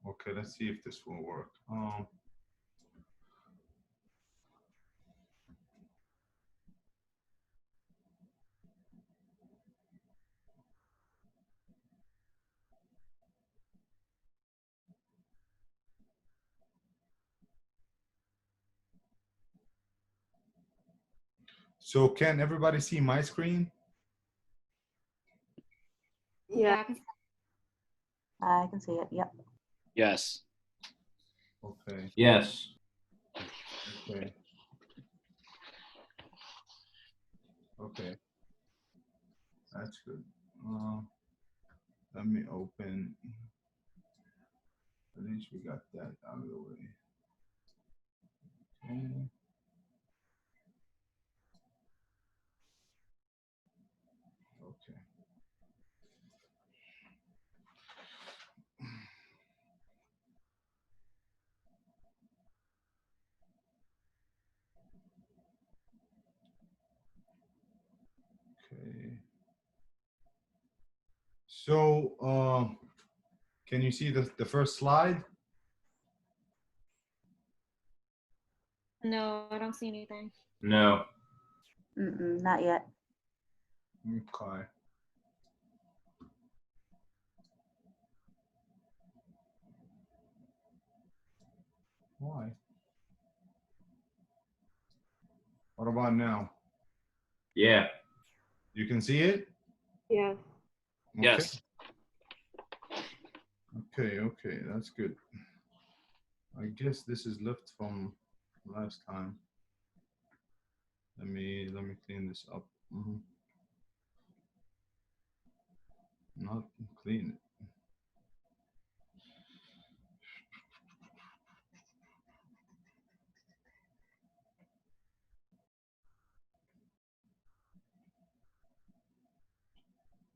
Okay, let's see if this will work. So can everybody see my screen? Yeah. I can see it. Yep. Yes. Okay. Yes. Okay. Okay. That's good. Let me open. At least we got that out of the way. Okay. Okay. Okay. So, can you see the first slide? No, I don't see anything. No. Not yet. Okay. Why? What about now? Yeah. You can see it? Yes. Okay. Yes. Okay, okay, that's good. I guess this is left from last time. Let me clean this up. Not clean it.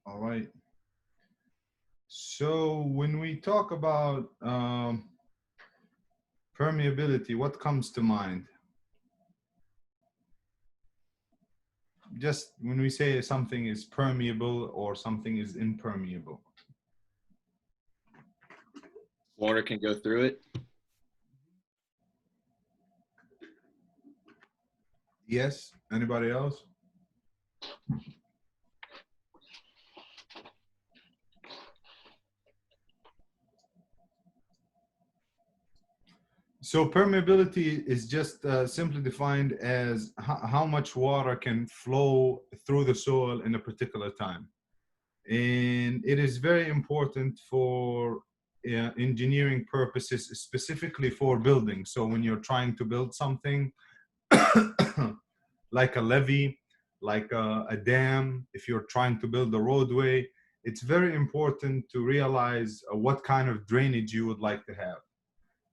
All right. So when we talk about permeability, what comes to mind? Just when we say something is permeable or something is impermeable. Water can go through it. Yes. Anybody else? So permeability is just simply defined as how much water can flow through the soil in a particular time. And it is very important for engineering purposes, specifically for building. So when you're trying to build something like a levee, like a dam, if you're trying to build a roadway, it's very important to realize what kind of drainage you would like to have.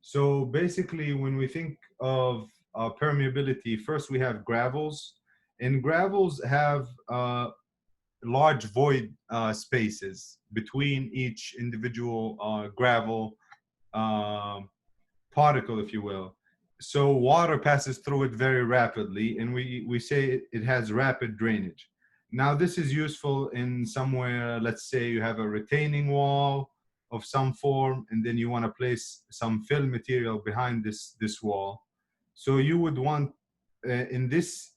So basically, when we think of permeability, first we have gravels, and gravels have large void spaces between each individual gravel particle, if you will. So water passes through it very rapidly, and we say it has rapid drainage. Now, this is useful in somewhere, let's say you have a retaining wall of some form, and then you want to place some fill material behind this wall. So you would want in this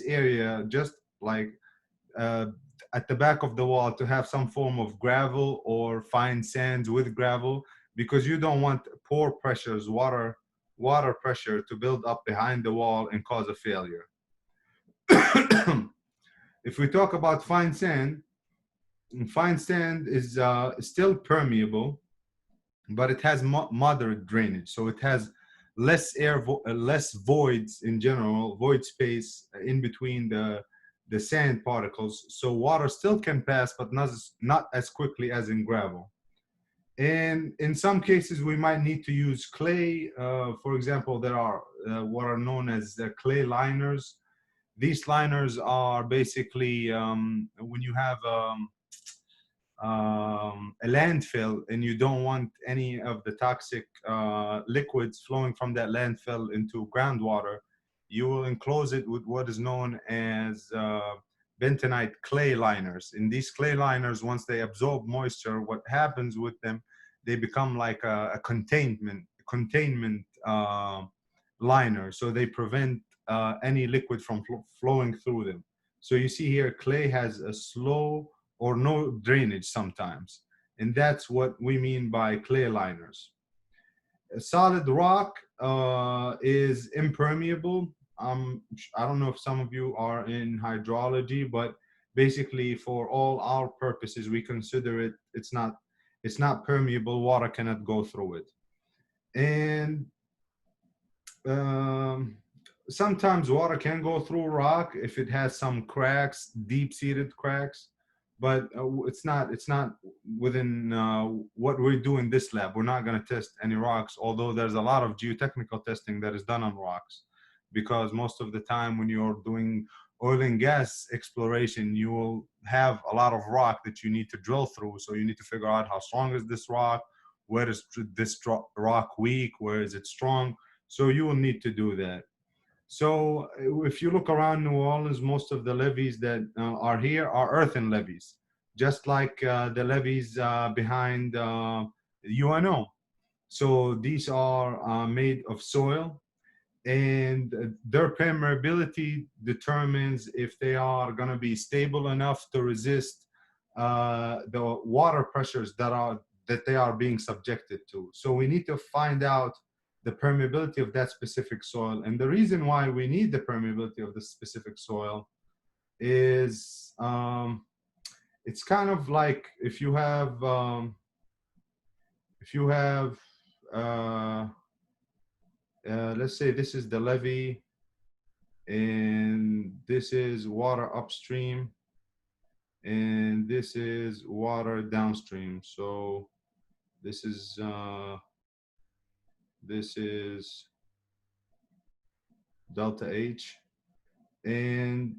area, just like at the back of the wall, to have some form of gravel or fine sands with gravel, because you don't want pore pressures, water pressure to build up behind the wall and cause a failure. If we talk about fine sand is still permeable, but it has moderate drainage. So it has less less voids in general, void space in between the sand particles. So water still can pass, but not as quickly as in gravel. And in some cases, we might need to use clay. For example, there are what are known as clay liners. These liners are basically when you have a landfill and you don't want any of the toxic liquids flowing from that landfill into groundwater, you will enclose it with what is known as bentonite clay liners. In these clay liners, once they absorb moisture, what happens with them, they become like a containment liner. So they prevent any liquid from flowing through them. So you see here, clay has a slow or no drainage sometimes. And that's what we mean by clay liners. A solid rock is impermeable. I don't know if some of you are in hydrology, but basically for all our purposes, we consider it, it's not permeable. Water cannot go through it. And sometimes water can go through rock if it has some cracks, deep-seated cracks, but it's not within what we do in this lab. We're not going to test any rocks, although there's a lot of geotechnical testing that is done on rocks, because most of the time when you're doing oil and gas exploration, you will have a lot of rock that you need to drill through. So you need to figure out how strong is this rock, where is this rock weak, where is it strong. So you will need to do that. So if you look around New Orleans, most of the levees that are here are earthen levees, just like the levees behind UNO. So these are made of soil, and their permeability determines if they are going to be stable enough to resist the water pressures that they are being subjected to. So we need to find out the permeability of that specific soil. And the reason why we need the permeability of the specific soil is it's kind of like if you have let's say this is the levee and this is water upstream and this is water downstream. So this is delta H, and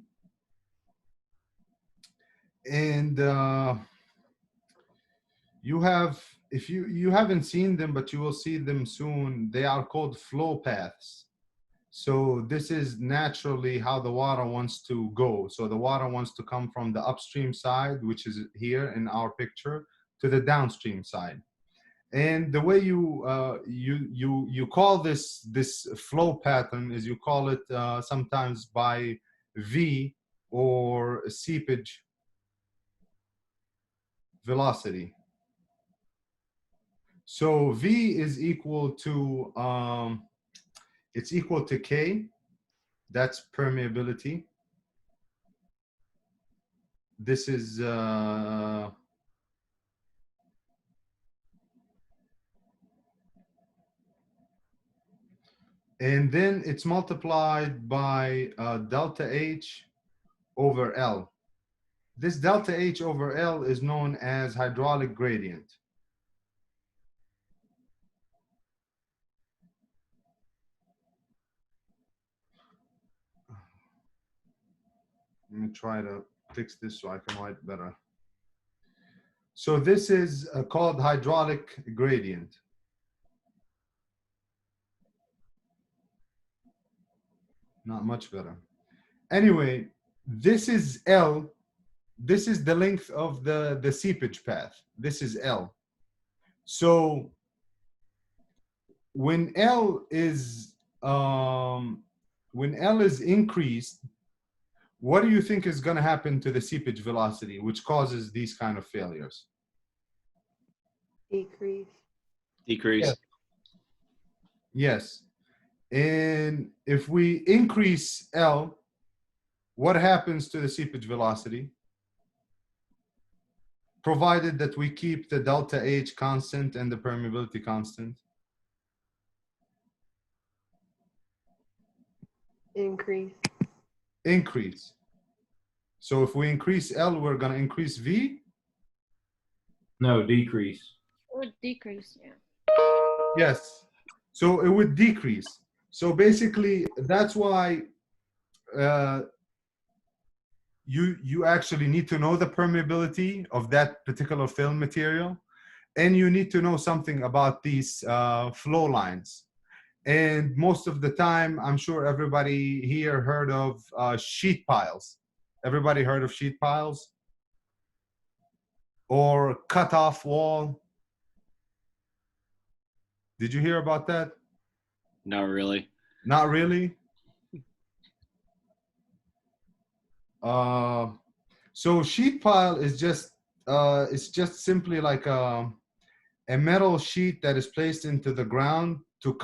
you have, if you haven't seen them, but you will see them soon, they are called flow paths. So this is naturally how the water wants to go. So the water wants to come from the upstream side, which is here in our picture, to the downstream side. And the way you call this flow pattern is you call it sometimes by V, or seepage velocity. So V is equal to it's equal to K. That's permeability. This is and then it's multiplied by delta H over L. This delta H over L is known as hydraulic gradient. Let me try to fix this so I can write better. So this is called hydraulic gradient. Not much better. Anyway, this is L. This is the length of the seepage path. This is L. So when L is increased, what do you think is going to happen to the seepage velocity, which causes these kind of failures? Decrease. Decrease. Yes. Yes. And if we increase L, what happens to the seepage velocity? Provided that we keep the delta H constant and the permeability constant. Increase. Increase. So if we increase L, we're going to increase V? No, decrease. Or decrease, yeah. Yes. So it would decrease. So basically, that's why you actually need to know the permeability of that particular film material, and you need to know something about these flow lines. And most of the time, I'm sure everybody here heard of sheet piles. Everybody heard of sheet piles? Or cut-off wall? Did you hear about that? Not really. Not really. So sheet pile is just it's just simply like a metal sheet that is placed into the ground to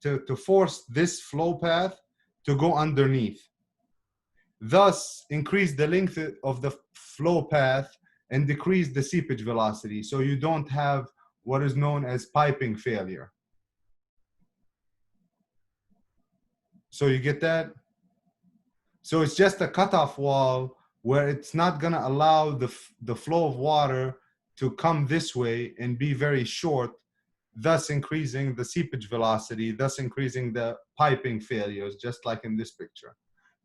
to force this flow path to go underneath, thus increase the length of the flow path and decrease the seepage velocity, so you don't have what is known as piping failure. So you get that? So it's just a cutoff wall where it's not going to allow the flow of water to come this way and be very short, thus increasing the seepage velocity, thus increasing the piping failures, just like in this picture.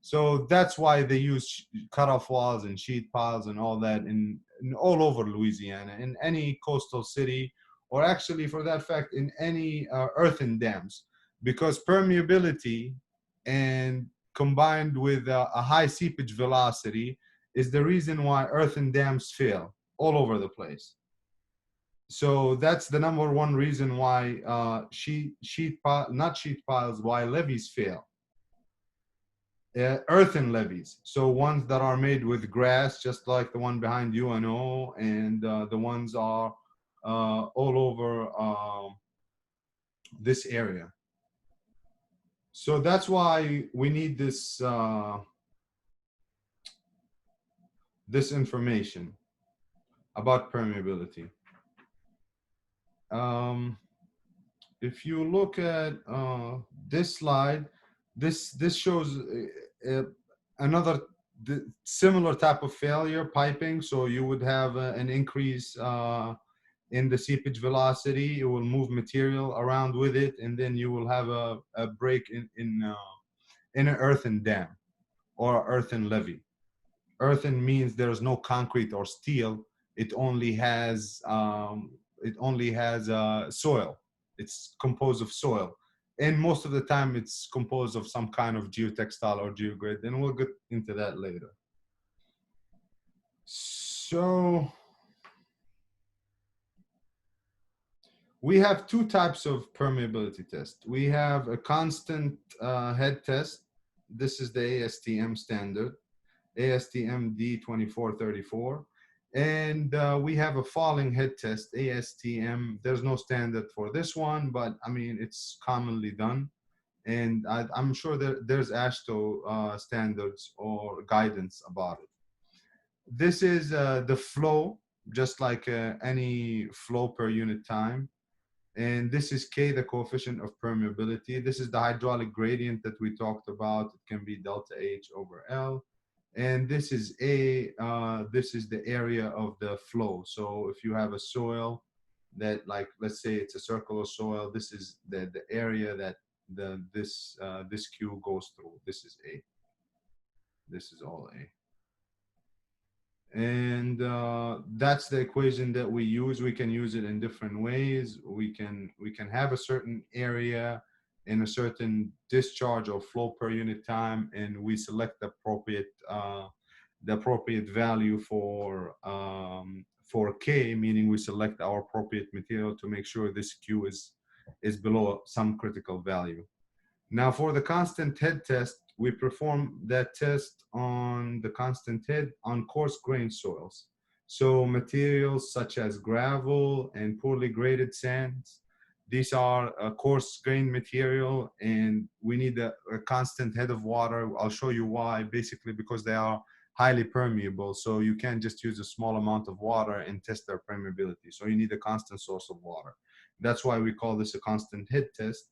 So that's why they use cutoff walls and sheet piles and all that in all over Louisiana, in any coastal city, or actually for that fact, in any earthen dams, because permeability and combined with a high seepage velocity is the reason why earthen dams fail all over the place. So that's the number one reason why not sheet piles, why levees fail. Earthen levees, so ones that are made with grass, just like the one behind UNO, and the ones are all over this area. So that's why we need this this information about permeability. If you look at this slide, this shows another similar type of failure, piping. So you would have an increase in the seepage velocity. It will move material around with it, and then you will have a break in an earthen dam or earthen levee. Earthen means there is no concrete or steel. It only has soil. It's composed of soil, and most of the time it's composed of some kind of geotextile or geogrid, and we'll get into that later. So we have two types of permeability test. We have a constant head test. This is the ASTM standard, ASTM D2434. And we have a falling head test, ASTM. There's no standard for this one, but I mean, it's commonly done. And I'm sure that there's AASHTO standards or guidance about it. This is the flow, just like any flow per unit time. And this is K, the coefficient of permeability. This is the hydraulic gradient that we talked about. It can be delta H over L. And this is A, this is the area of the flow. So if you have a soil that, like, let's say it's a circular soil, this is the area that this Q goes through. This is A. This is all A. And that's the equation that we use. We can use it in different ways. We can have a certain area in a certain discharge or flow per unit time, and we select the appropriate value for K, meaning we select our appropriate material to make sure this Q is below some critical value. Now for the constant head test, we perform that test on the constant head on coarse-grained soils. So materials such as gravel and poorly graded sands, these are a coarse-grained material, and we need a constant head of water. I'll show you why, basically because they are highly permeable. So you can't just use a small amount of water and test their permeability. So you need a constant source of water. That's why we call this a constant head test.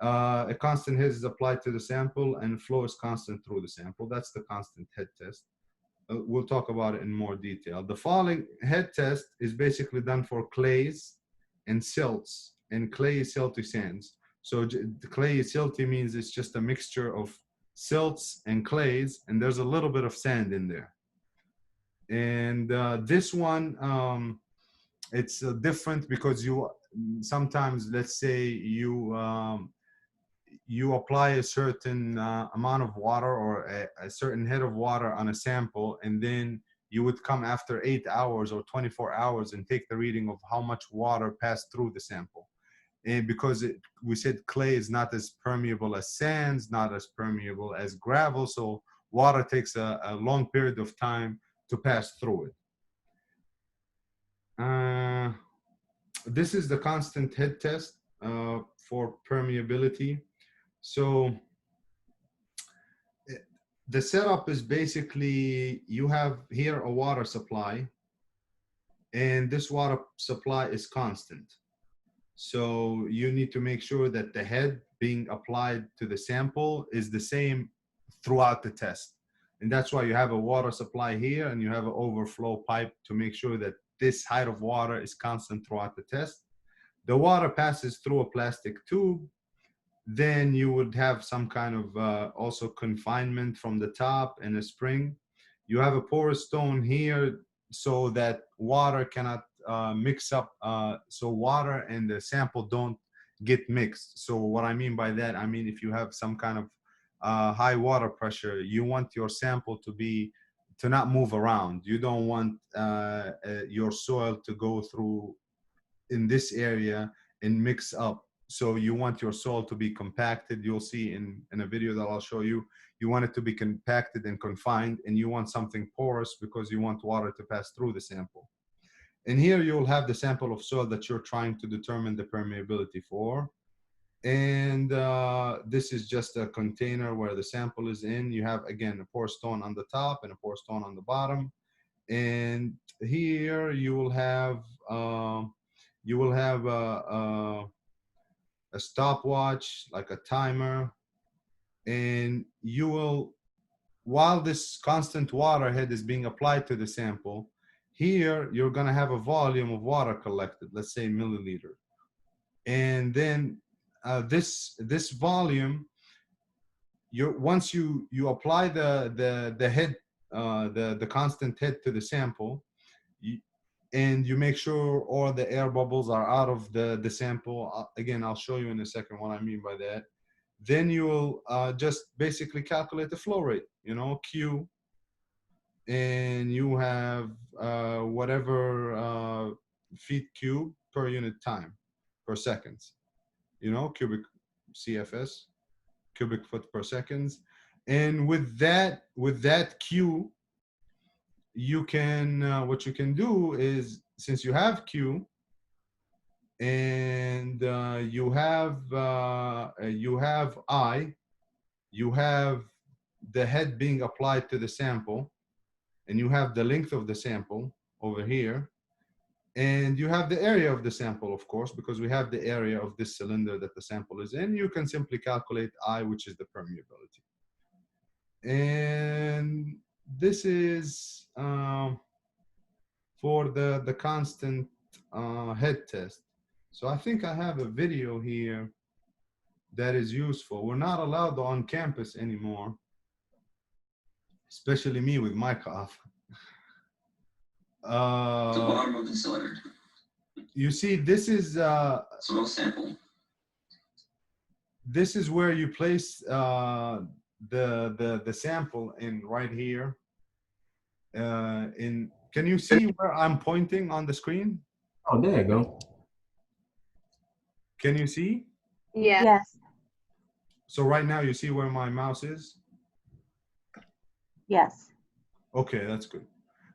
A constant head is applied to the sample, and flow is constant through the sample. That's the constant head test. We'll talk about it in more detail. The falling head test is basically done for clays and silts and clay silty sands. So the clay silty means it's just a mixture of silts and clays, and there's a little bit of sand in there. And this one, it's different because you sometimes, let's say you apply a certain amount of water or a certain head of water on a sample, and then you would come after 8 hours or 24 hours and take the reading of how much water passed through the sample. And because we said clay is not as permeable as sands, not as permeable as gravel, so water takes a long period of time to pass through it. This is the constant head test for permeability. So the setup is basically, you have here a water supply, and this water supply is constant. So you need to make sure that the head being applied to the sample is the same throughout the test. And that's why you have a water supply here and you have an overflow pipe to make sure that this height of water is constant throughout the test. The water passes through a plastic tube. Then you would have some kind of also confinement from the top and a spring. You have a porous stone here so that water cannot mix up, so water and the sample don't get mixed. So what I mean by that, I mean if you have some kind of high water pressure, you want your sample to not move around. You don't want your soil to go through in this area and mix up. So you want your soil to be compacted. You'll see in a video that I'll show you, you want it to be compacted and confined, and you want something porous because you want water to pass through the sample. And here you'll have the sample of soil that you're trying to determine the permeability for. And this is just a container where the sample is in. You have, again, a porous stone on the top and a porous stone on the bottom. And here you will have a stopwatch, like a timer, and you will, while this constant water head is being applied to the sample, here you're going to have a volume of water collected, let's say milliliter. And then this volume, once you apply the head, the constant head to the sample, and you make sure all the air bubbles are out of the sample. Again, I'll show you in a second what I mean by that. Then you will just basically calculate the flow rate, you know, Q, and you have whatever feet cube per unit time, per seconds, you know, cubic CFS, cubic foot per seconds. And with that Q, you can, what you can do is, since you have Q and you have I, you have the head being applied to the sample, and you have the length of the sample over here, and you have the area of the sample, of course, because we have the area of this cylinder that the sample is in. You can simply calculate I, which is the permeability. And this is for the constant head test. So I think I have a video here that is useful. We're not allowed on campus anymore, especially me with my cough. The bottom of the cylinder. You see, this is Soil sample. this is where you place the sample in, right here. Can you see where I'm pointing on the screen? Oh, there you go. Can you see? Yeah. Yes, So right now you see where my mouse is? yes. Okay, that's good.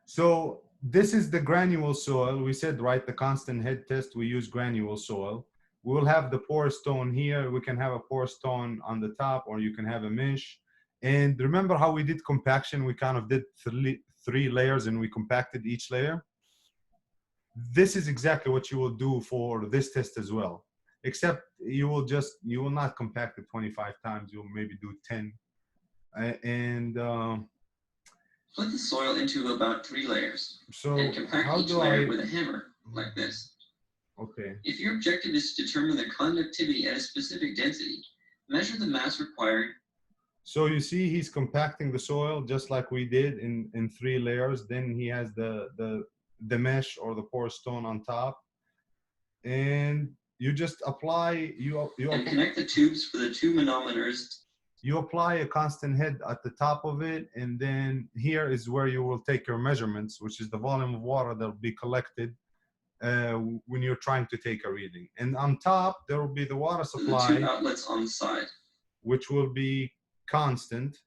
So this is the granule soil. We said, right, the constant head test, we use granule soil. We will have the porous stone here. We can have a porous stone on the top, or you can have a mesh. And remember how we did compaction? We kind of did three layers and we compacted each layer. This is exactly what you will do for this test as well, except you will not compact it 25 times. You'll maybe do 10. Split the soil into about 3 layers. So And compact how each do layer I? with a hammer, like this. Okay. If your objective is to determine the conductivity at a specific density, measure the mass required. So you see, he's compacting the soil just like we did in 3 layers. Then he has the mesh or the porous stone on top, and you just apply And connect the tubes for the 2 manometers. You apply a constant head at the top of it, and then here is where you will take your measurements, which is the volume of water that will be collected when you're trying to take a reading. And on top, there will be the water And the supply, two outlets on the side. which will be constant.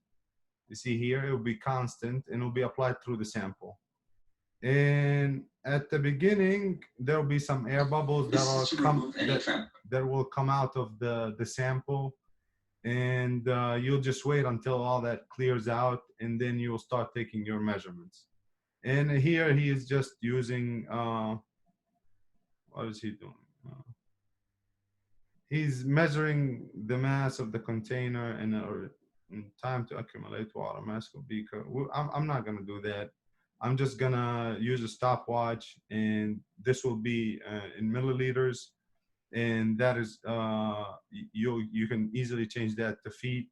You see here, it will be constant and it will be applied through the sample. And at the beginning, there will be some air bubbles This is to remove any trap. that will come out of the sample. And you'll just wait until all that clears out, and then you'll start taking your measurements. And here he is just using, what is he doing? He's measuring the mass of the container and time to accumulate water mass of beaker. I'm not gonna do that. I'm just gonna use a stopwatch, and this will be in milliliters, and that is you can easily change that to feet,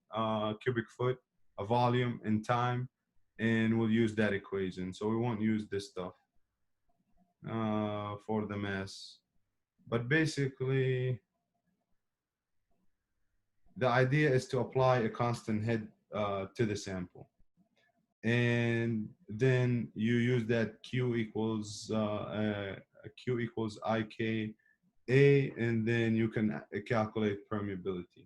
cubic foot, a volume, and time, and we'll use that equation. So we won't use this stuff for the mass, but basically the idea is to apply a constant head to the sample, and then you use that Q equals Q equals IK A, and then you can calculate permeability.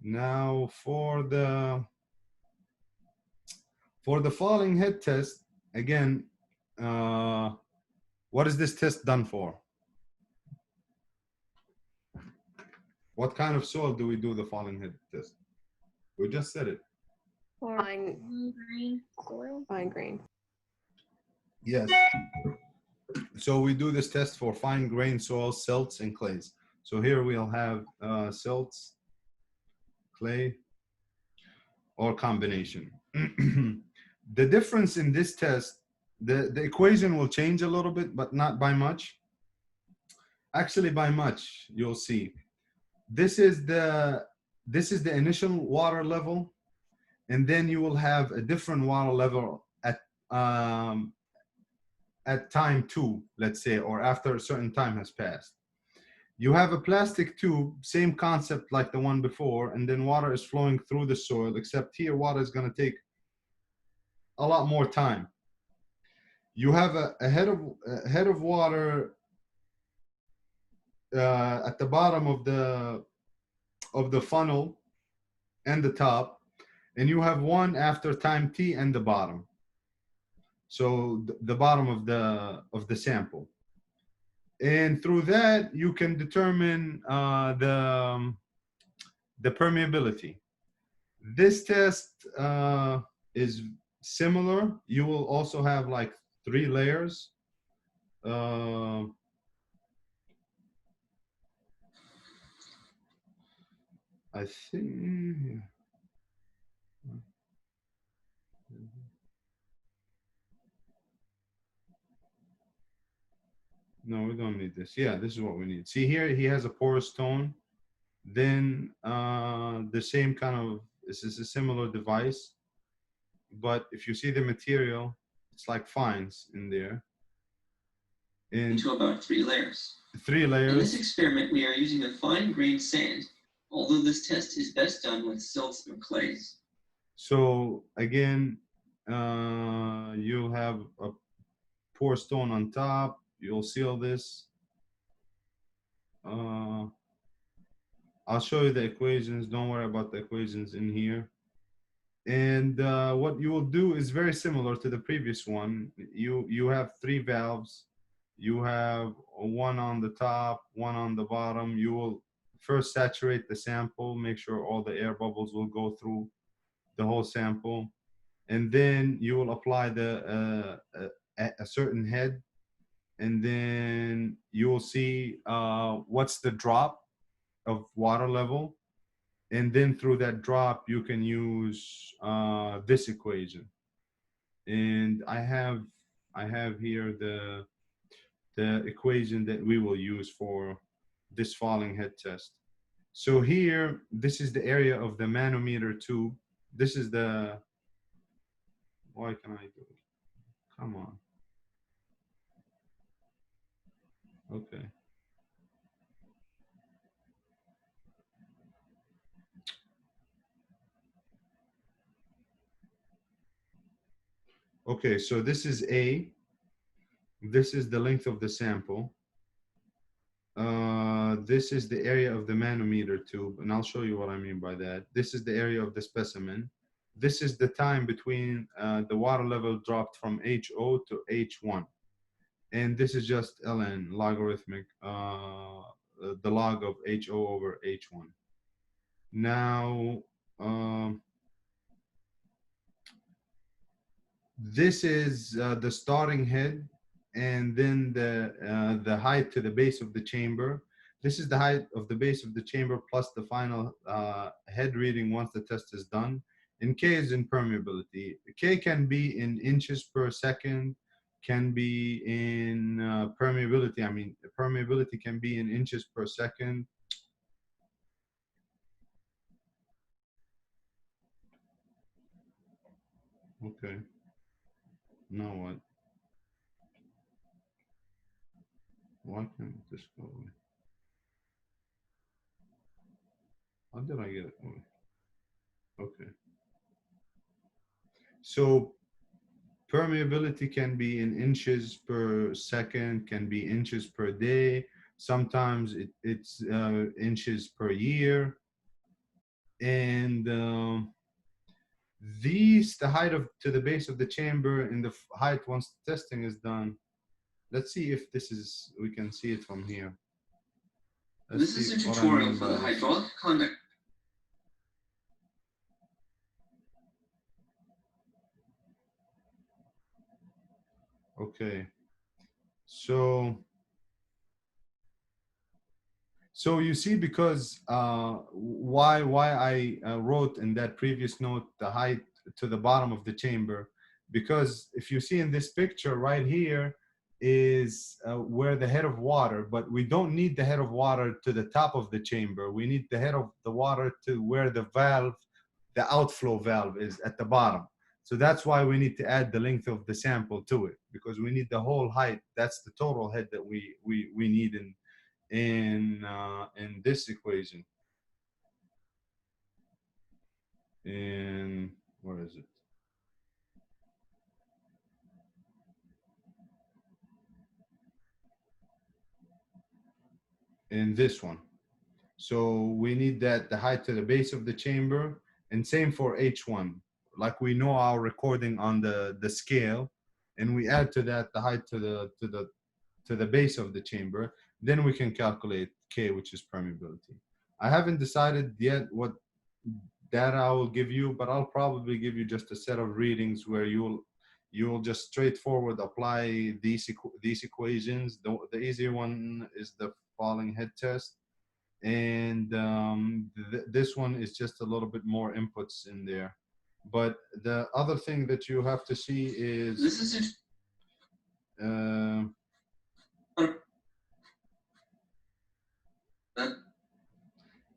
Now for the falling head test, again, what is this test done for? What kind of soil do we do the falling head test? We just said it. Or fine, green soil. fine grain. Yes. So we do this test for fine grained soils, silts, and clays. So here we'll have silts, clay, or combination. The difference in this test, the equation will change a little bit, but not by much. Actually, by much, you'll see. This is the initial water level, and then you will have a different water level at time 2, let's say, or after a certain time has passed. You have a plastic tube, same concept like the one before, and then water is flowing through the soil, except here water is going to take a lot more time. You have a head of water at the bottom of the funnel and the top, and you have one after time t and the bottom. So the bottom of the sample, and through that you can determine the permeability. This test is similar. You will also have like 3 layers. I think. No, we don't need this. Yeah, this is what we need. See here, he has a porous stone. Then the same kind of, this is a similar device, but if you see the material, it's like fines in there. Into about 3 layers. 3 In layers. this experiment, we are using a fine-grained sand, although this test is best done with silts and clays. So again, you'll have a pour stone on top. You'll seal this. I'll show you the equations. Don't worry about the equations in here. And what you will do is very similar to the previous one. You have 3 valves. You have one on the top, one on the bottom. You will first saturate the sample, make sure all the air bubbles will go through the whole sample, and then you will apply a certain head, and then you will see what's the drop of water level, and then through that drop you can use this equation. And I have here the equation that we will use for this falling head test. So here, this is the area of the manometer tube. This is the, why can I do it? Come on. Okay. Okay, so this is A. This is the length of the sample. This is the area of the manometer tube, and I'll show you what I mean by that. This is the area of the specimen. This is the time between the water level dropped from HO to H1. And this is just ln, logarithmic, the log of HO over H1. Now, this is the starting head, and then the height to the base of the chamber. This is the height of the base of the chamber plus the final head reading once the test is done. And K is in permeability. K can be in inches per second, can be in permeability. I mean, permeability can be in inches per second. Okay. Now what? Why can't this go away? How did I get it away? Okay. So permeability can be in inches per second, can be inches per day. Sometimes it's inches per year. And the height to the base of the chamber and the height once the testing is done. Let's see if this is, we can see it from here. This is a tutorial for the hydraulic conduct. Okay, so you see, because why I wrote in that previous note the height to the bottom of the chamber, because if you see in this picture right here is where the head of water, but we don't need the head of water to the top of the chamber. We need the head of the water to where the valve, the outflow valve, is at the bottom. So that's why we need to add the length of the sample to it, because we need the whole height. That's the total head that we need in this equation. In, where is it? In this one. So we need that the height to the base of the chamber, and same for H1. Like we know our recording on the scale, and we add to that the height to the base of the chamber. Then we can calculate K, which is permeability. I haven't decided yet what data I will give you, but I'll probably give you just a set of readings where you'll just straightforward apply these equations. The easier one is the falling head test, and this one is just a little bit more inputs in there. But the other thing that you have to see is this is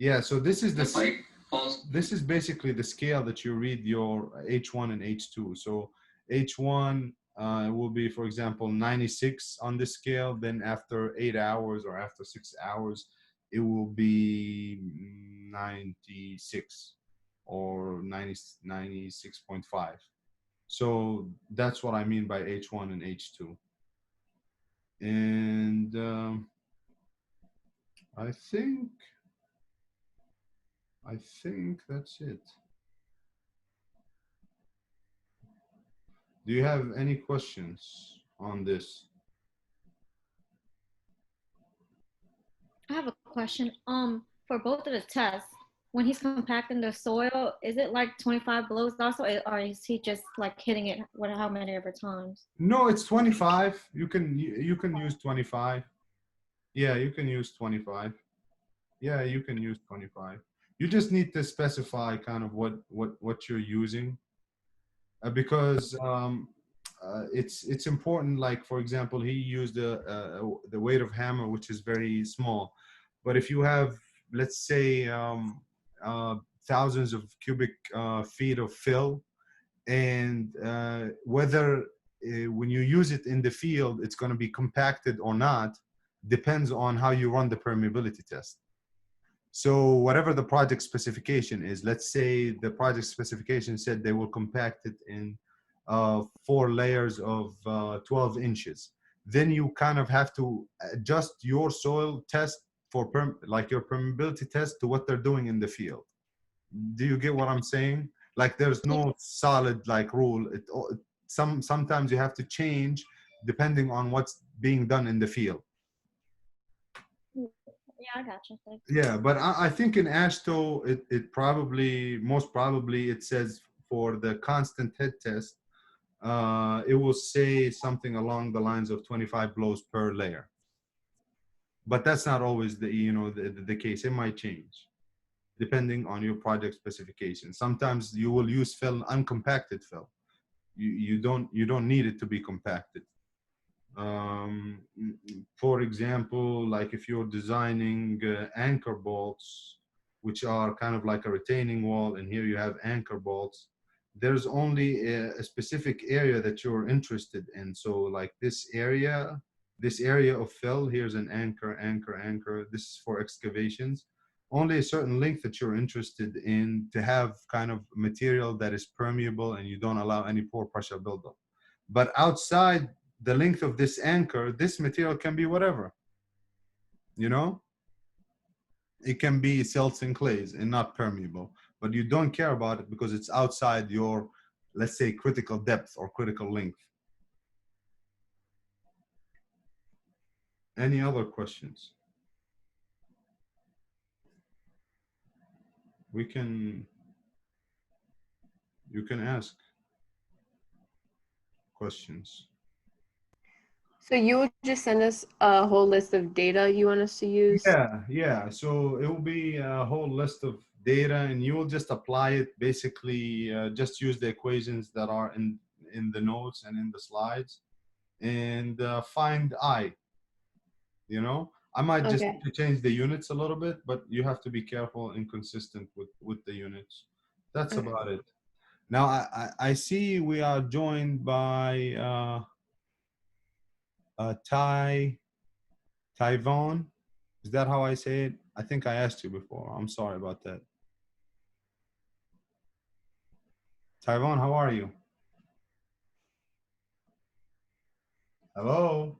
yeah, so this is the pipe falls. This is basically the scale that you read your H1 and H2. So H1 will be, for example, 96 on this scale. Then after 8 hours or after 6 hours, it will be 96 or 96.5. So that's what I mean by H1 and H2. And I think that's it. Do you have any questions on this? I have a question. For both of the tests, when he's compacting the soil, is it like 25 blows also, or is he just like hitting it how many ever times? No, it's 25. You can use 25. Yeah, you can use 25. Yeah, you can use 25. You just need to specify kind of what you're using, because it's important. Like, for example, he used the weight of hammer, which is very small. But if you have, let's say, thousands of cubic feet of fill, and whether when you use it in the field, it's going to be compacted or not, depends on how you run the permeability test. So whatever the project specification is, let's say the project specification said they will compact it in 4 layers of 12 inches. then you kind of have to adjust your soil test for like your permeability test to what they're doing in the field. Do you get what I'm saying? Like there's no solid like rule. Sometimes you have to change depending on what's being done in the field. Yeah, I got you. Thanks. Yeah, but I think in AASHTO, it probably, most probably, it says for the constant head test, it will say something along the lines of 25 blows per layer. But that's not always the case. It might change depending on your project specifications. Sometimes you will use fill, uncompacted fill. You don't need it to be compacted. For example, like if you're designing anchor bolts, which are kind of like a retaining wall, and here you have anchor bolts, there's only a specific area that you're interested in. So like this area of fill, here's an anchor. This is for excavations. Only a certain length that you're interested in to have kind of material that is permeable and you don't allow any pore pressure buildup. But outside the length of this anchor, this material can be whatever, you know? It can be silts and clays and not permeable, but you don't care about it because it's outside your, let's say, critical depth or critical length. Any other questions? You can ask questions. So you will just send us a whole list of data you want us to use? Yeah. So it will be a whole list of data, and you will just apply it. Basically, just use the equations that are in the notes and in the slides, and find I. You know, I might just Okay. change the units a little bit, but you have to be careful and consistent with the units. That's Okay. about it. Now I see we are joined by Tyvon. Is that how I say it? I think I asked you before. I'm sorry about that. Tyvon, how are you? Hello?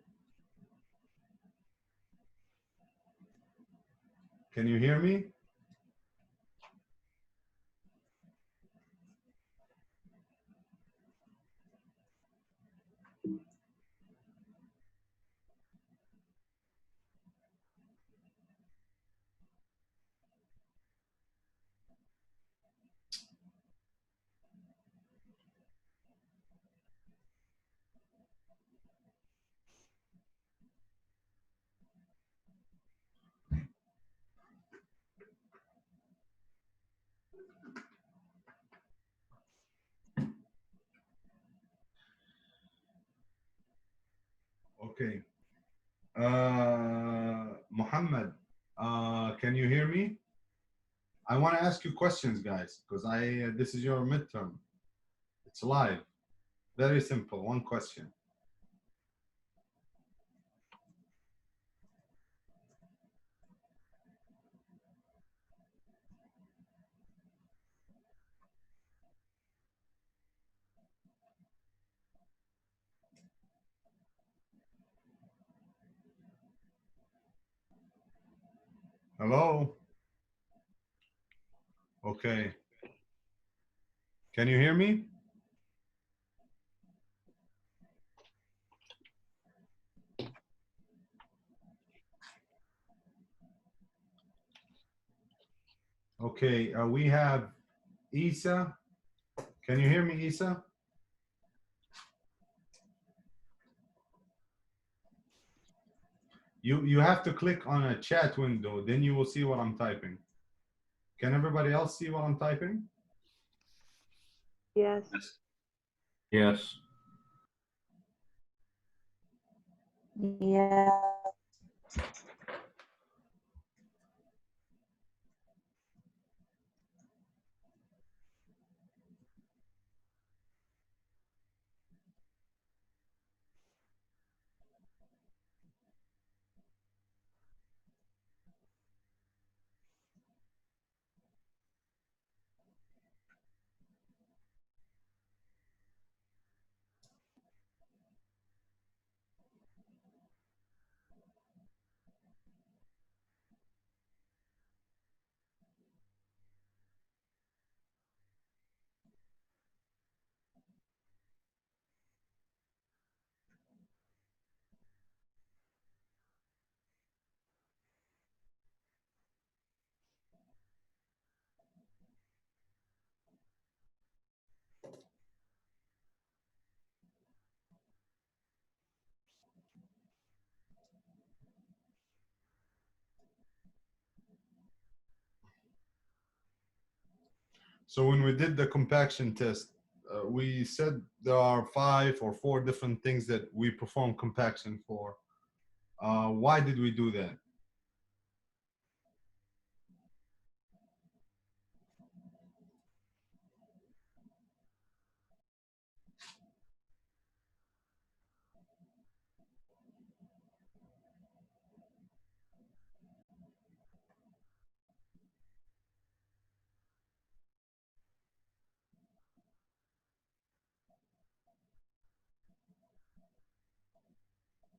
Can you hear me? Okay. Muhammad, can you hear me? I want to ask you questions, guys, because this is your midterm. It's live. Very simple. One question. Hello? Okay. Can you hear me? Okay, we have Isa. Can you hear me, Isa? You have to click on a chat window, then you will see what I'm typing. Can everybody else see what I'm typing? Yes. Yes. Yeah. So when we did the compaction test, we said there are 5 or 4 different things that we perform compaction for. Why did we do that?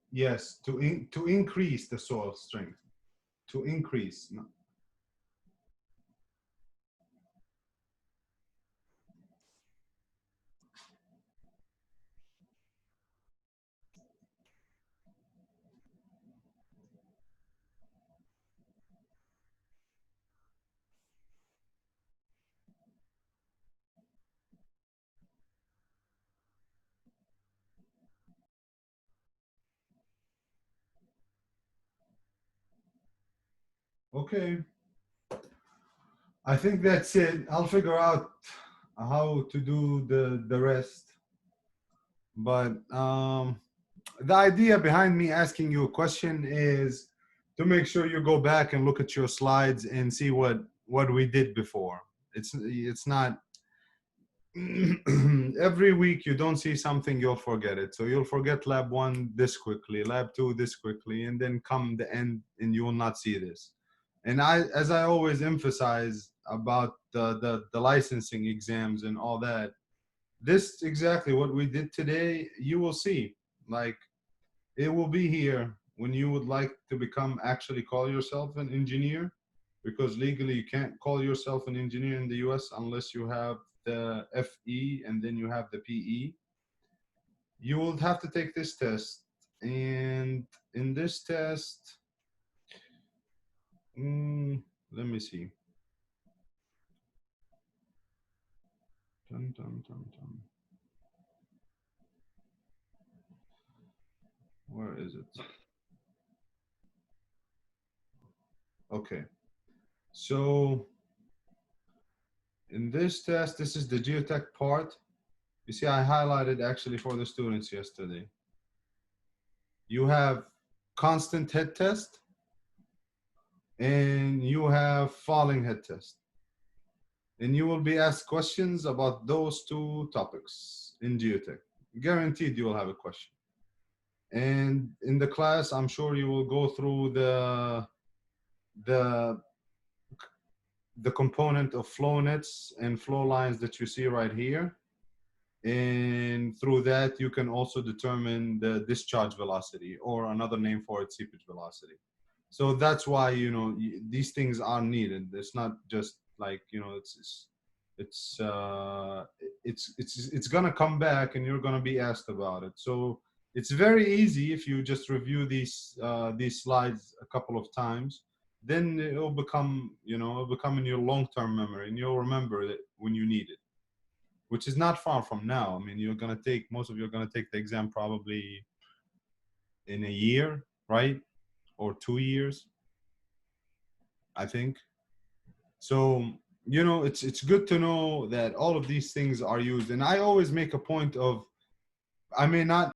Yes, to increase the soil strength, to increase. Okay. I think that's it. I'll figure out how to do the rest. But the idea behind me asking you a question is to make sure you go back and look at your slides and see what we did before. It's not every week you don't see something, you'll forget it. So you'll forget lab 1 this quickly, lab 2 this quickly, and then come the end and you will not see this. And as I always emphasize about the licensing exams and all that, this exactly what we did today, you will see. Like, it will be here when you would like to actually call yourself an engineer, because legally you can't call yourself an engineer in the US unless you have the FE and then you have the PE. You will have to take this test, and in this test, let me see. Dun, dun, dun, dun. Where is it? Okay. So in this test, this is the geotech part. You see, I highlighted actually for the students yesterday. You have constant head test and you have falling head test. And you will be asked questions about those 2 topics in geotech. Guaranteed you will have a question. And in the class, I'm sure you will go through the component of flow nets and flow lines that you see right here. And through that, you can also determine the discharge velocity, or another name for it, seepage velocity. So that's why, you know, these things are needed. It's not just like, you know, it's gonna come back and you're gonna be asked about it. So it's very easy if you just review these slides a couple of times. Then it'll become, you know, it'll become in your long-term memory, and you'll remember it when you need it, which is not far from now. I mean, most of you are gonna take the exam probably in a year, right? Or 2 years, I think. So, you know, it's good to know that all of these things are used. And I always make a point of, I may not